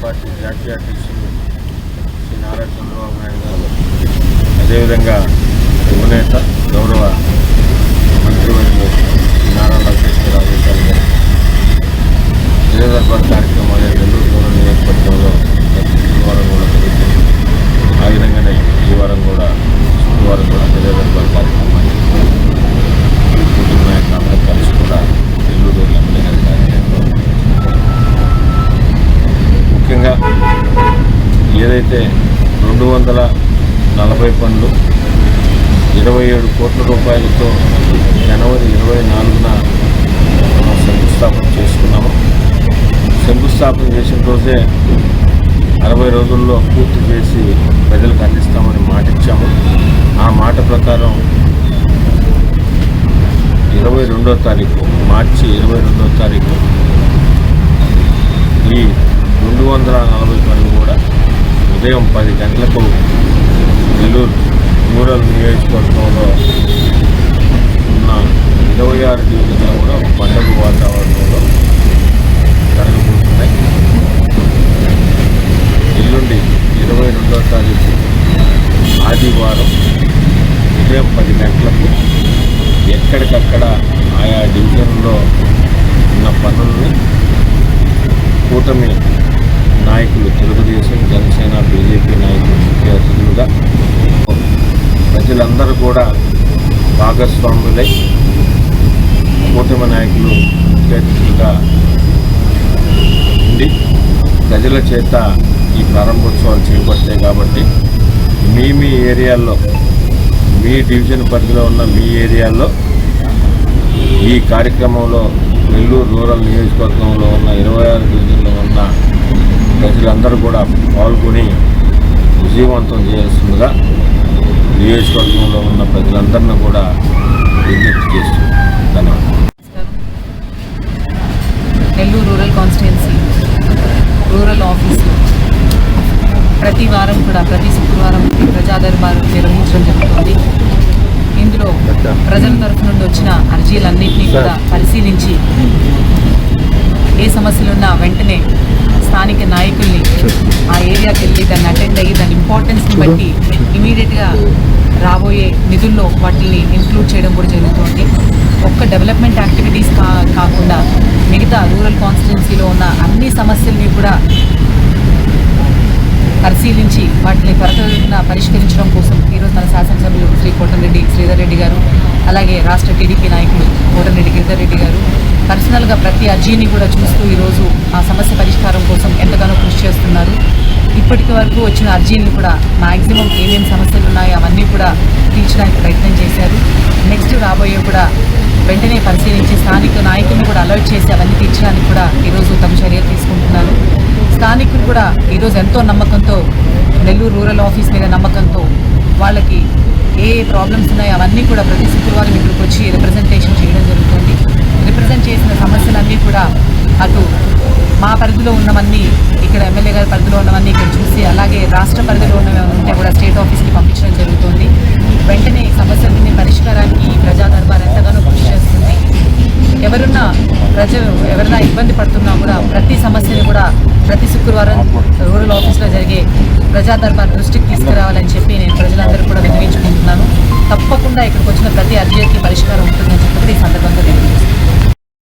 Party జాతీయ అధ్యక్షులు శ్రీ నారా చంద్రబాబు నాయుడు గారు, అదేవిధంగా యువనేత గౌరవ మంత్రివర్యులు నారా లోకేష్ ఆదేశాలు గారు విజయ దర్బార్ కార్యక్రమాలు నెల్లూరు రూరల్ నియోజకవర్గంలో శుక్రవారం కూడా జరుగుతుంది. ఆ విధంగానే ఈ వారం కూడా శుక్రవారం కూడా విజయ దర్బార్ కార్యక్రమాన్ని కుటుంబ నాయకులందరూ కలిసి కూడా నెల్లూరు రూరల్ ఎమ్మెల్యే గారి కార్యాలయంలో ముఖ్యంగా ఏదైతే 240 పనులు 27 కోట్ల రూపాయలతో జనవరి 24న మనం శంకుస్థాపన చేసుకున్నాము. శంకుస్థాపన చేసిన రోజే 60 రోజుల్లో పూర్తి చేసి ప్రజలకు అందిస్తామని మాట ఇచ్చాము. ఆ మాట ప్రకారం 22వ తారీఖు మార్చి 22వ తారీఖు ఈ 240 పనులు కూడా ఉదయం 10 గంటలకు నెల్లూరు రూరల్ నియోజకవర్గంలో ఉన్న 26 డివిజన్లు కూడా పండుగ వాతావరణంలో జరగబోతున్నాయి. ఎల్లుండి 22వ తారీఖు ఆదివారం ఉదయం 10 గంటలకు ఎక్కడికక్కడ ఆయా డివిజన్లో ఉన్న పనుల్ని కూటమి నాయకులు, తెలుగుదేశం, జనసేన, బీజేపీ నాయకులు ముఖ్య అతిథులుగా ప్రజలందరూ కూడా భాగస్వాములై కూటమి నాయకులు ముఖ్య అతిథులుగా ఉండి ప్రజల చేత ఈ ప్రారంభోత్సవాలు చేపడతాయి. కాబట్టి మీ ఏరియాల్లో, మీ డివిజన్ పరిధిలో ఉన్న మీ ఏరియాల్లో ఈ కార్యక్రమంలో నెల్లూరు రూరల్ నియోజకవర్గంలో ఉన్న 26 డివిజన్లో ఉన్న ప్రజలందరూ కూడా పాల్గొని విజయవంతం చేయాల్సిందిగా నియోజకవర్గంలో ఉన్న ప్రజలందరినీ కూడా విజ్ఞప్తి చేస్తుంది. ధన్యవాదాలు. నెల్లూరు రూరల్ కాన్స్టిట్యున్సీ రూరల్ ఆఫీసులో ప్రతి వారం కూడా ప్రతి శుక్రవారం ప్రజా దర్బార్ నిర్వహించడం జరుగుతుంది. ఇందులో ప్రజల తరఫు నుండి వచ్చిన అర్జీలన్నింటినీ కూడా పరిశీలించి ఏ సమస్యలున్నా వెంటనే స్థానిక నాయకుల్ని ఆ ఏరియాకి వెళ్ళి దాన్ని అటెండ్ అయ్యి దాని ఇంపార్టెన్స్ని బట్టి ఇమీడియట్గా రాబోయే నిధుల్లో వాటిని ఇంక్లూడ్ చేయడం కూడా జరుగుతుంది. ఒక్క డెవలప్మెంట్ యాక్టివిటీస్ కాకుండా మిగతా రూరల్ కాన్స్టిట్యున్సీలో ఉన్న అన్ని సమస్యల్ని కూడా పరిశీలించి వాటిని త్వరగా పరిష్కరించడం కోసం ఈరోజు మన శాసనసభ్యులు శ్రీ కోటమిరెడ్డి శ్రీధర్ రెడ్డి గారు, అలాగే రాష్ట్ర టీడీపీ నాయకులు కోటమిరెడ్డి గిరిధర్ రెడ్డి గారు పర్సనల్గా ప్రతి అర్జీని కూడా చూస్తూ ఈరోజు ఆ సమస్య పరిష్కారం కోసం ఎంతగానో కృషి చేస్తున్నారు. ఇప్పటికి వరకు వచ్చిన అర్జీలను కూడా మ్యాక్సిమం ఏమేమి సమస్యలు ఉన్నాయో అవన్నీ కూడా తీర్చడానికి ప్రయత్నం చేశారు. నెక్స్ట్ రాబోయే కూడా వెంటనే పరిశీలించి స్థానిక నాయకులను కూడా అలర్ట్ చేసి అవన్నీ తీర్చడానికి కూడా ఈరోజు తమ చర్యలు తీసుకుంటున్నారు. స్థానికులు కూడా ఈరోజు ఎంతో నమ్మకంతో నెల్లూరు రూరల్ ఆఫీస్ మీద నమ్మకంతో వాళ్ళకి ఏ ప్రాబ్లమ్స్ ఉన్నాయో అవన్నీ కూడా ప్రతి శుక్రవారం ఇక్కడికి వచ్చి రిప్రజెంటేషన్ చేయడం జరుగుతుంది. రిప్రజెంట్ చేసిన సమస్యలన్నీ కూడా అటు మా పరిధిలో ఉన్నవన్నీ ఇక్కడ ఎమ్మెల్యే గారి పరిధిలో ఉన్నవన్నీ ఇక్కడ చూసి, అలాగే రాష్ట్ర పరిధిలో ఉన్నవి ఉంటే కూడా స్టేట్ ఆఫీస్కి పంపించడం జరుగుతుంది. వెంటనే సమస్యలన్నీ పరిష్కారానికి ప్రజా దర్బార్ ఎంతగానో కృషి చేస్తుంది. ఎవరైనా ఇబ్బంది పడుతున్నా కూడా ప్రతి సమస్యని కూడా ప్రతి శుక్రవారం రూరల్ ఆఫీస్లో జరిగే ప్రజా దర్బార్ దృష్టికి తీసుకురావాలని చెప్పి నేను ప్రజలందరూ కూడా విన్నవించుకుంటున్నాను. తప్పకుండా ఇక్కడికి వచ్చిన ప్రతి అర్జీకి పరిష్కారం ఉంటుందని